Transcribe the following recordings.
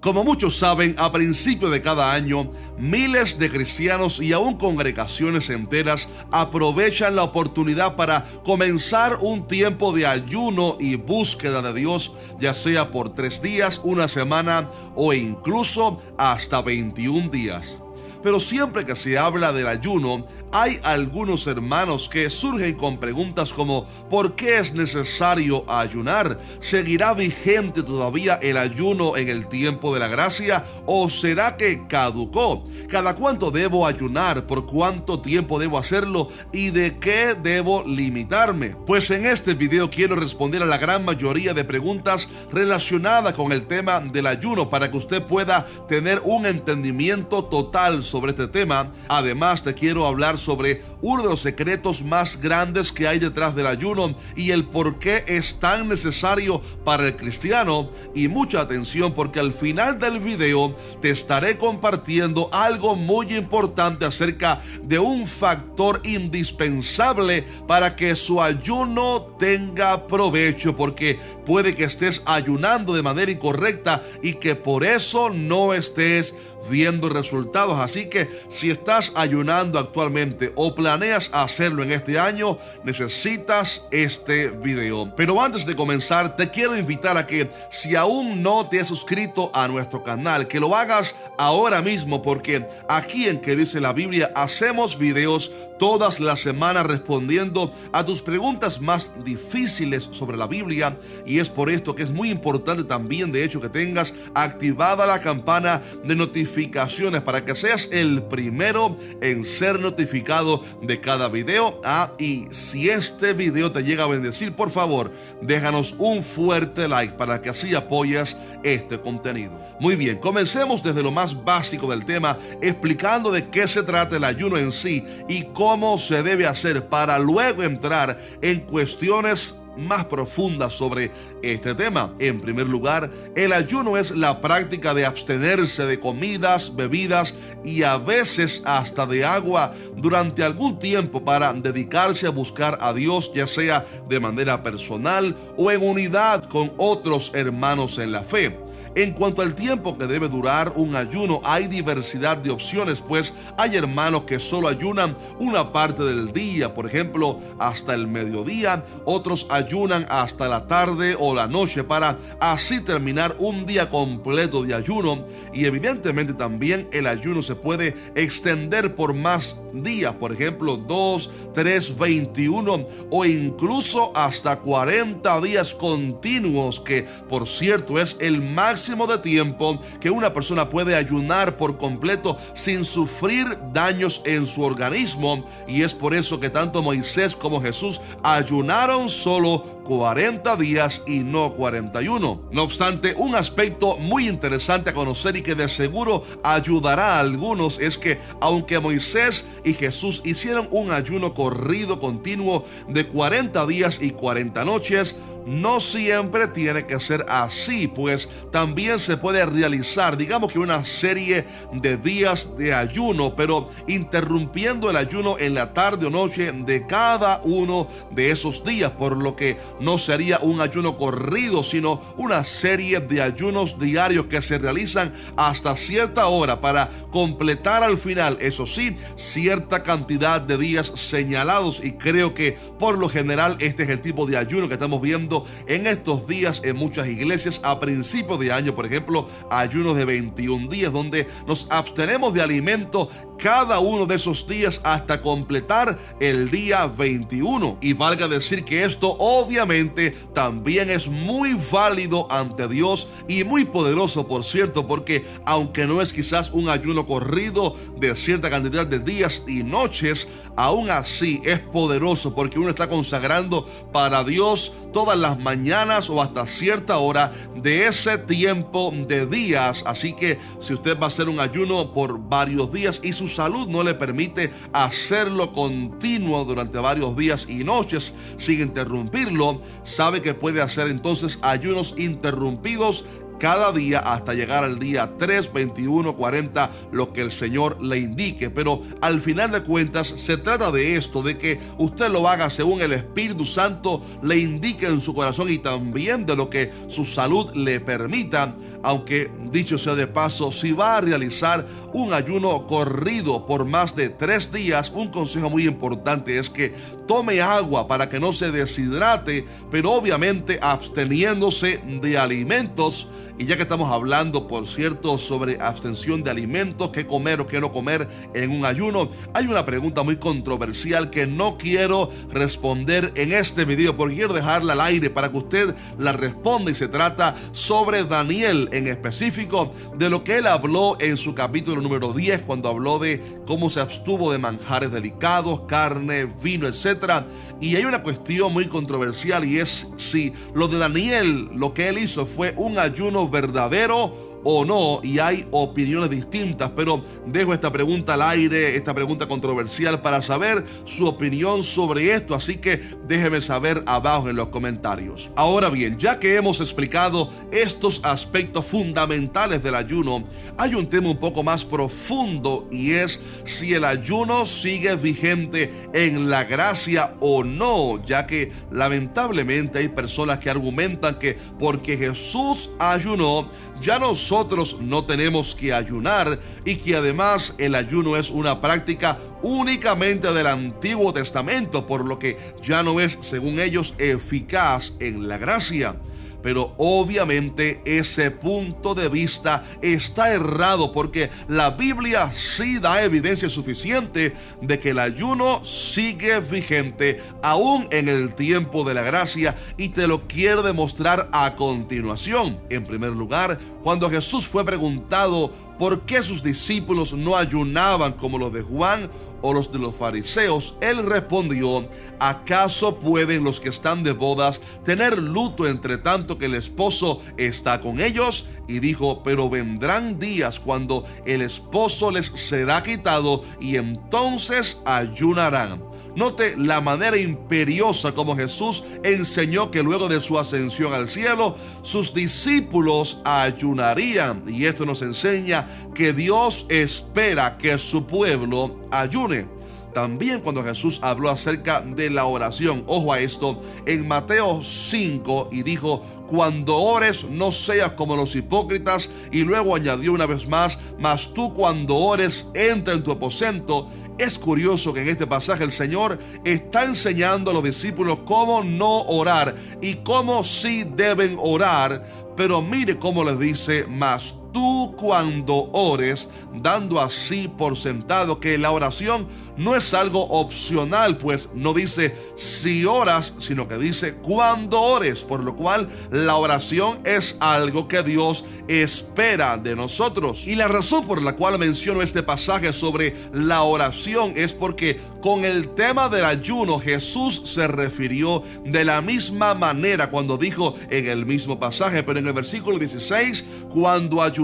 Como muchos saben, a principio de cada año, miles de cristianos y aún congregaciones enteras aprovechan la oportunidad para comenzar un tiempo de ayuno y búsqueda de Dios, ya sea por 3 días, una semana o incluso hasta 21 días. Pero siempre que se habla del ayuno, hay algunos hermanos que surgen con preguntas como ¿por qué es necesario ayunar? ¿Seguirá vigente todavía el ayuno en el tiempo de la gracia? ¿O será que caducó? ¿Cada cuánto debo ayunar? ¿Por cuánto tiempo debo hacerlo? ¿Y de qué debo limitarme? Pues en este video quiero responder a la gran mayoría de preguntas relacionadas con el tema del ayuno para que usted pueda tener un entendimiento total sobre este tema. Además, te quiero hablar sobre uno de los secretos más grandes que hay detrás del ayuno y el por qué es tan necesario para el cristiano. Y mucha atención, porque al final del video te estaré compartiendo algo muy importante acerca de un factor indispensable para que su ayuno tenga provecho, porque puede que estés ayunando de manera incorrecta y que por eso no estés viendo resultados. Así que si estás ayunando actualmente o planeas hacerlo en este año, necesitas este video. Pero antes de comenzar, te quiero invitar a que, si aún no te has suscrito a nuestro canal, que lo hagas ahora mismo, porque aquí en Que Dice la Biblia hacemos videos todas las semanas respondiendo a tus preguntas más difíciles sobre la Biblia, y es por esto que es muy importante también, de hecho, que tengas activada la campana de notificaciones para que seas el primero en ser notificado de cada video. Y si este video te llega a bendecir, por favor, déjanos un fuerte like para que así apoyes este contenido. Muy bien, comencemos desde lo más básico del tema, explicando de qué se trata el ayuno en sí y cómo se debe hacer, para luego entrar en cuestiones más profundas sobre este tema. En primer lugar, el ayuno es la práctica de abstenerse de comidas, bebidas y a veces hasta de agua durante algún tiempo para dedicarse a buscar a Dios, ya sea de manera personal o en unidad con otros hermanos en la fe. En cuanto al tiempo que debe durar un ayuno, hay diversidad de opciones, pues hay hermanos que solo ayunan una parte del día, por ejemplo, hasta el mediodía. Otros ayunan hasta la tarde o la noche para así terminar un día completo de ayuno. Y evidentemente también el ayuno se puede extender por más días, por ejemplo 2, 3, 21 o incluso hasta 40 días continuos, que por cierto es el máximo de tiempo que una persona puede ayunar por completo sin sufrir daños en su organismo. Y es por eso que tanto Moisés como Jesús ayunaron solo 40 días y no 41. No obstante, un aspecto muy interesante a conocer y que de seguro ayudará a algunos es que aunque Moisés y Jesús hicieron un ayuno corrido continuo de 40 días y 40 noches, no siempre tiene que ser así, pues también se puede realizar, digamos que una serie de días de ayuno, pero interrumpiendo el ayuno en la tarde o noche de cada uno de esos días, por lo que no sería un ayuno corrido, sino una serie de ayunos diarios que se realizan hasta cierta hora para completar al final, eso sí, cierta cantidad de días señalados. Y creo que por lo general este es el tipo de ayuno que estamos viendo en estos días en muchas iglesias a principios de año. Por ejemplo, ayunos de 21 días donde nos abstenemos de alimento cada uno de esos días hasta completar el día 21. Y valga decir que esto obviamente también es muy válido ante Dios y muy poderoso, por cierto, porque aunque no es quizás un ayuno corrido de cierta cantidad de días y noches, aún así es poderoso, porque uno está consagrando para Dios todas las mañanas o hasta cierta hora de ese tiempo de días. Así que si usted va a hacer un ayuno por varios días y su salud no le permite hacerlo continuo durante varios días y noches sin interrumpirlo, sabe que puede hacer entonces ayunos interrumpidos cada día hasta llegar al día 3, 21, 40, lo que el Señor le indique. Pero al final de cuentas se trata de esto, de que usted lo haga según el Espíritu Santo le indique en su corazón y también de lo que su salud le permita. Aunque dicho sea de paso, si va a realizar un ayuno corrido por más de 3 días, un consejo muy importante es que tome agua para que no se deshidrate, pero obviamente absteniéndose de alimentos. Y ya que estamos hablando, por cierto, sobre abstención de alimentos, qué comer o qué no comer en un ayuno, hay una pregunta muy controversial que no quiero responder en este video, porque quiero dejarla al aire para que usted la responda, y se trata sobre Daniel, en específico de lo que él habló en su capítulo número 10, cuando habló de cómo se abstuvo de manjares delicados, carne, vino, etc. Y hay una cuestión muy controversial, y es si lo de Daniel, lo que él hizo fue un ayuno verdadero o no, y hay opiniones distintas, pero dejo esta pregunta al aire, esta pregunta controversial, para saber su opinión sobre esto, así que déjeme saber abajo en los comentarios. Ahora bien, ya que hemos explicado estos aspectos fundamentales del ayuno, hay un tema un poco más profundo, y es si el ayuno sigue vigente en la gracia o no, ya que lamentablemente hay personas que argumentan que porque Jesús ayunó, ya nosotros no tenemos que ayunar, y que además el ayuno es una práctica únicamente del Antiguo Testamento, por lo que ya no es, según ellos, eficaz en la gracia. Pero obviamente ese punto de vista está errado, porque la Biblia sí da evidencia suficiente de que el ayuno sigue vigente aún en el tiempo de la gracia, y te lo quiero demostrar a continuación. En primer lugar, cuando Jesús fue preguntado por qué sus discípulos no ayunaban como los de Juan o los de los fariseos, él respondió: ¿acaso pueden los que están de bodas tener luto entre tanto que el esposo está con ellos? Y dijo: pero vendrán días cuando el esposo les será quitado, y entonces ayunarán. Note la manera imperiosa como Jesús enseñó que luego de su ascensión al cielo, sus discípulos ayunarían. Y esto nos enseña que Dios espera que su pueblo ayune. También cuando Jesús habló acerca de la oración, ojo a esto, en Mateo 5, y dijo: cuando ores no seas como los hipócritas, y luego añadió una vez más: mas tú cuando ores entra en tu aposento. Es curioso que en este pasaje el Señor está enseñando a los discípulos cómo no orar y cómo sí deben orar, pero mire cómo les dice: mas tú cuando ores, dando así por sentado que la oración no es algo opcional, pues no dice si oras, sino que dice cuando ores, por lo cual la oración es algo que Dios espera de nosotros. Y la razón por la cual menciono este pasaje sobre la oración es porque con el tema del ayuno Jesús se refirió de la misma manera cuando dijo en el mismo pasaje, pero en el versículo 16: cuando ayunéis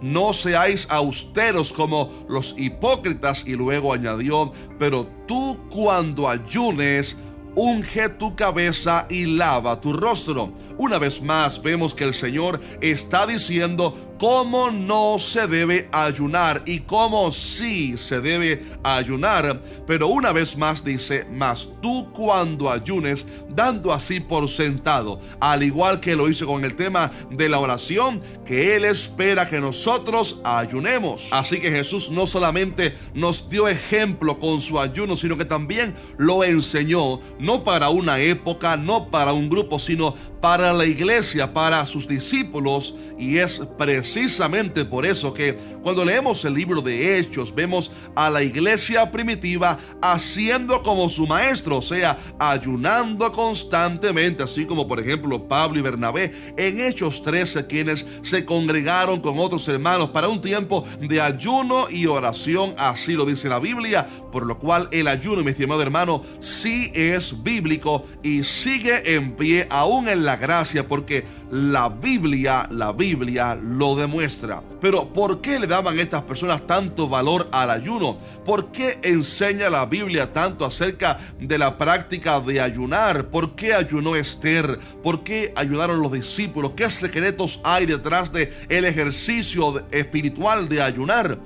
no seáis austeros como los hipócritas, y luego añadió: pero tú cuando ayunes, unge tu cabeza y lava tu rostro. Una vez más vemos que el Señor está diciendo cómo no se debe ayunar y cómo sí se debe ayunar, pero una vez más dice: mas tú cuando ayunes, dando así por sentado, al igual que lo hizo con el tema de la oración, que Él espera que nosotros ayunemos. Así que Jesús no solamente nos dio ejemplo con su ayuno, sino que también lo enseñó, no para una época, no para un grupo, sino para la iglesia, para sus discípulos. Y es precisamente por eso que cuando leemos el libro de Hechos, vemos a la iglesia primitiva haciendo como su maestro, o sea, ayunando constantemente, así como por ejemplo Pablo y Bernabé en Hechos 13, quienes se congregaron con otros hermanos para un tiempo de ayuno y oración, así lo dice la Biblia, por lo cual el ayuno, mi estimado hermano, sí es bíblico y sigue en pie aún en la gracia, porque la Biblia lo demuestra. Pero ¿por qué le daban estas personas tanto valor al ayuno? ¿Por qué enseña la Biblia tanto acerca de la práctica de ayunar? ¿Por qué ayunó Esther? ¿Por qué ayunaron los discípulos? ¿Qué secretos hay detrás del ejercicio espiritual de ayunar?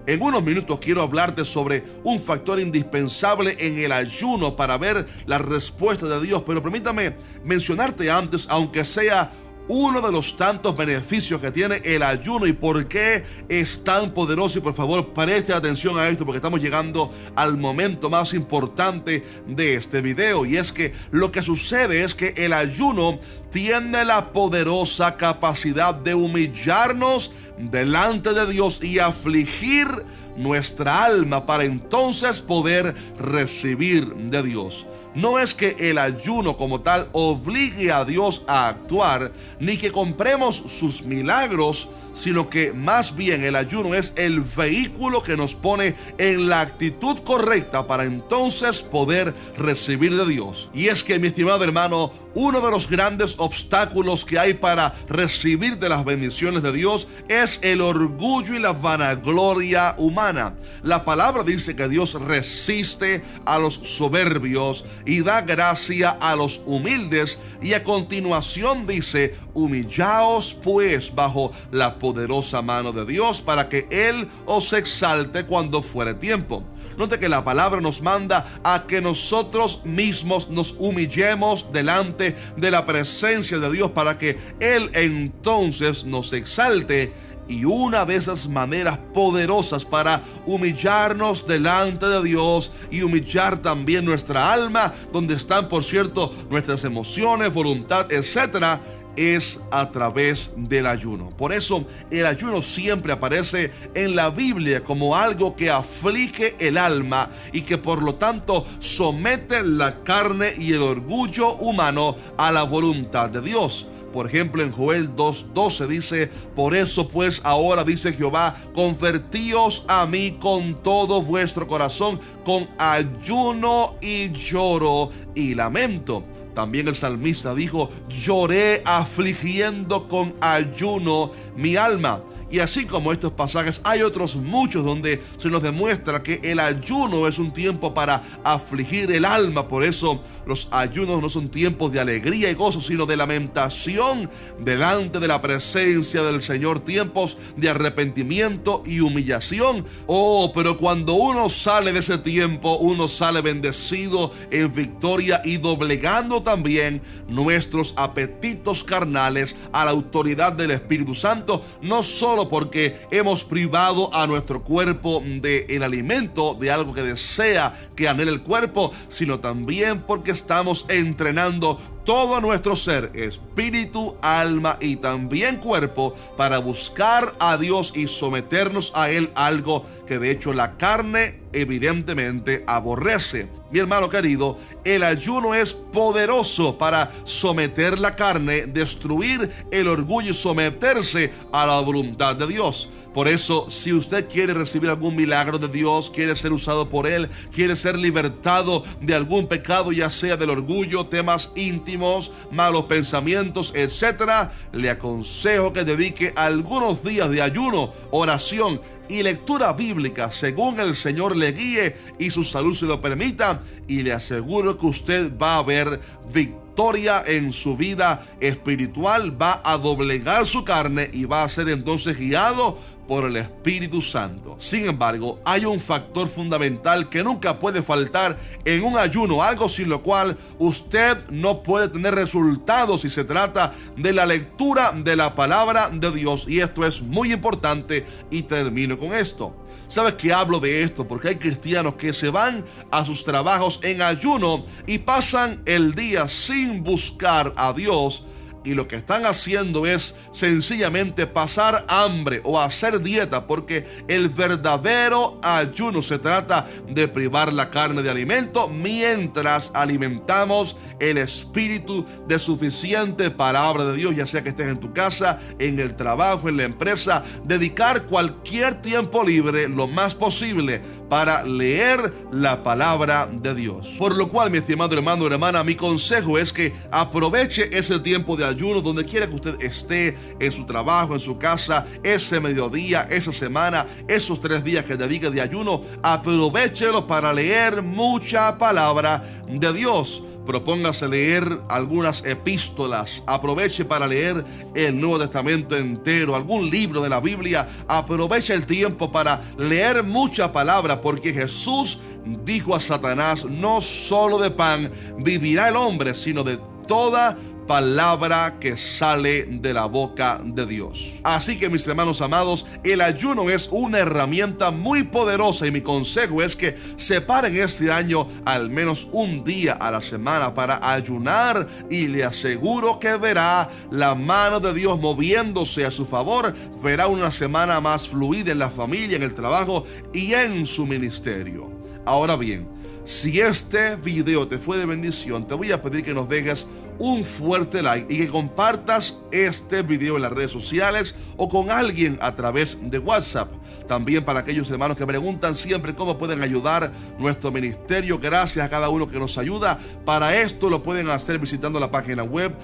En unos minutos quiero hablarte sobre un factor indispensable en el ayuno para ver la respuesta de Dios, pero permítame mencionarte antes, aunque sea uno de los tantos beneficios que tiene el ayuno y por qué es tan poderoso. Y por favor, preste atención a esto porque estamos llegando al momento más importante de este video. Y es que lo que sucede es que el ayuno tiene la poderosa capacidad de humillarnos delante de Dios y afligir nuestra alma para entonces poder recibir de Dios. No es que el ayuno como tal obligue a Dios a actuar, ni que compremos sus milagros, sino que más bien el ayuno es el vehículo que nos pone en la actitud correcta para entonces poder recibir de Dios. Y es que, mi estimado hermano, uno de los grandes obstáculos que hay para recibir de las bendiciones de Dios es el orgullo y la vanagloria humana. La palabra dice que Dios resiste a los soberbios y da gracia a los humildes, y a continuación dice: humillaos pues bajo la poderosa mano de Dios para que Él os exalte cuando fuere tiempo. Note que la palabra nos manda a que nosotros mismos nos humillemos delante de la presencia de Dios para que Él entonces nos exalte. Y una de esas maneras poderosas para humillarnos delante de Dios y humillar también nuestra alma, donde están, por cierto, nuestras emociones, voluntad, etcétera, es a través del ayuno. Por eso el ayuno siempre aparece en la Biblia como algo que aflige el alma y que por lo tanto somete la carne y el orgullo humano a la voluntad de Dios. Por ejemplo, en Joel 2:12 dice: por eso pues ahora, dice Jehová, convertíos a mí con todo vuestro corazón, con ayuno y lloro y lamento. También el salmista dijo: lloré afligiendo con ayuno mi alma. Y así como estos pasajes, hay otros muchos donde se nos demuestra que el ayuno es un tiempo para afligir el alma. Por eso los ayunos no son tiempos de alegría y gozo, sino de lamentación delante de la presencia del Señor, tiempos de arrepentimiento y humillación. Oh, pero cuando uno sale de ese tiempo, uno sale bendecido en victoria y doblegando también nuestros apetitos carnales a la autoridad del Espíritu Santo, no solo porque hemos privado a nuestro cuerpo del alimento, de algo que desea, que anhela el cuerpo, sino también porque estamos entrenando todo nuestro ser, espíritu, alma y también cuerpo, para buscar a Dios y someternos a Él, algo que de hecho la carne evidentemente aborrece. Mi hermano querido, el ayuno es poderoso para someter la carne, destruir el orgullo y someterse a la voluntad de Dios. Por eso, si usted quiere recibir algún milagro de Dios, quiere ser usado por Él, quiere ser libertado de algún pecado, ya sea del orgullo, temas íntimos, malos pensamientos, etcétera, le aconsejo que dedique algunos días de ayuno, oración y lectura bíblica según el Señor le guíe y su salud se lo permita, y le aseguro que usted va a ver victoria en su vida espiritual, va a doblegar su carne y va a ser entonces guiado por el Espíritu Santo. Sin embargo, hay un factor fundamental que nunca puede faltar en un ayuno, algo sin lo cual usted no puede tener resultados si se trata de la lectura de la palabra de Dios, y esto es muy importante y termino con esto. ¿Sabes que hablo de esto? Porque hay cristianos que se van a sus trabajos en ayuno y pasan el día sin buscar a Dios, y lo que están haciendo es sencillamente pasar hambre o hacer dieta, porque el verdadero ayuno se trata de privar la carne de alimento mientras alimentamos el espíritu de suficiente palabra de Dios, ya sea que estés en tu casa, en el trabajo, en la empresa. Dedicar cualquier tiempo libre lo más posible para leer la palabra de Dios. Por lo cual, mi estimado hermano o hermana, mi consejo es que aproveche ese tiempo de ayuno donde quiera que usted esté, en su trabajo, en su casa, ese mediodía, esa semana, esos 3 días que dedique de ayuno, aprovéchelo para leer mucha palabra de Dios. Propóngase leer algunas epístolas, aproveche para leer el Nuevo Testamento entero, algún libro de la Biblia, aproveche el tiempo para leer mucha palabra, porque Jesús dijo a Satanás: no solo de pan vivirá el hombre, sino de toda palabra que sale de la boca de Dios. Así que, mis hermanos amados, el ayuno es una herramienta muy poderosa y mi consejo es que separen este año al menos un día a la semana para ayunar, y le aseguro que verá la mano de Dios moviéndose a su favor. Verá una semana más fluida en la familia, en el trabajo y en su ministerio. Ahora bien, si este video te fue de bendición, te voy a pedir que nos dejes un fuerte like y que compartas este video en las redes sociales o con alguien a través de WhatsApp. También para aquellos hermanos que preguntan siempre cómo pueden ayudar nuestro ministerio, gracias a cada uno que nos ayuda. Para esto lo pueden hacer visitando la página web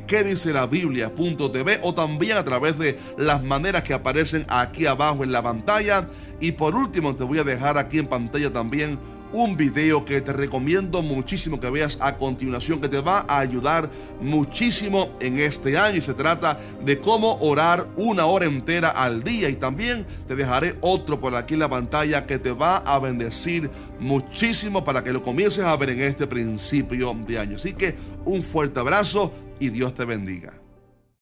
quedicelabiblia.tv o también a través de las maneras que aparecen aquí abajo en la pantalla. Y por último, te voy a dejar aquí en pantalla también un video que te recomiendo muchísimo que veas a continuación, que te va a ayudar muchísimo en este año, y se trata de cómo orar 1 hora entera al día. Y también te dejaré otro por aquí en la pantalla que te va a bendecir muchísimo para que lo comiences a ver en este principio de año. Así que un fuerte abrazo y Dios te bendiga.